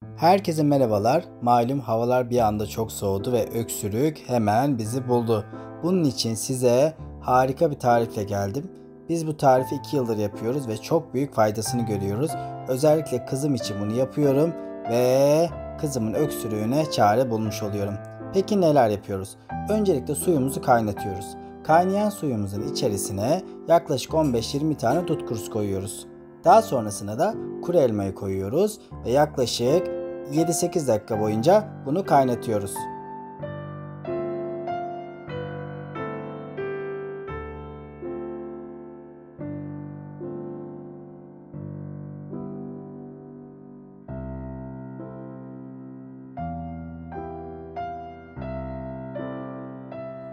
Herkese merhabalar. Malum havalar bir anda çok soğudu ve öksürük hemen bizi buldu. Bunun için size harika bir tarifle geldim. Biz bu tarifi 2 yıldır yapıyoruz ve çok büyük faydasını görüyoruz. Özellikle kızım için bunu yapıyorum ve kızımın öksürüğüne çare bulmuş oluyorum. Peki neler yapıyoruz? Öncelikle suyumuzu kaynatıyoruz. Kaynayan suyumuzun içerisine yaklaşık 15-20 tane dut kurusu koyuyoruz. Daha sonrasında da kuru elmayı koyuyoruz ve yaklaşık 7-8 dakika boyunca bunu kaynatıyoruz.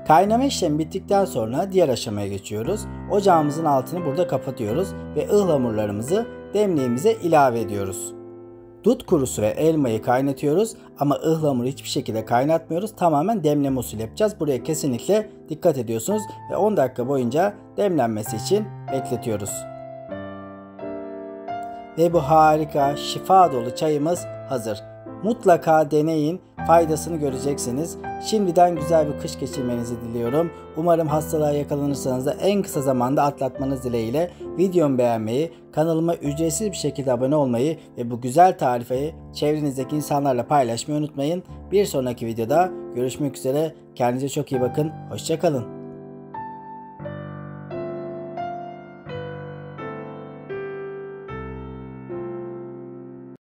Kaynama işlemi bittikten sonra diğer aşamaya geçiyoruz. Ocağımızın altını burada kapatıyoruz ve ıhlamurlarımızı demliğimize ilave ediyoruz. Dut kurusu ve elmayı kaynatıyoruz ama ıhlamuru hiçbir şekilde kaynatmıyoruz. Tamamen demleme usulü yapacağız. Buraya kesinlikle dikkat ediyorsunuz ve 10 dakika boyunca demlenmesi için bekletiyoruz. Ve bu harika, şifa dolu çayımız hazır. Mutlaka deneyin, faydasını göreceksiniz. Şimdiden güzel bir kış geçirmenizi diliyorum. Umarım hastalığa yakalanırsanız da en kısa zamanda atlatmanız dileğiyle videomu beğenmeyi, kanalıma ücretsiz bir şekilde abone olmayı ve bu güzel tarifi çevrenizdeki insanlarla paylaşmayı unutmayın. Bir sonraki videoda görüşmek üzere. Kendinize çok iyi bakın. Hoşça kalın.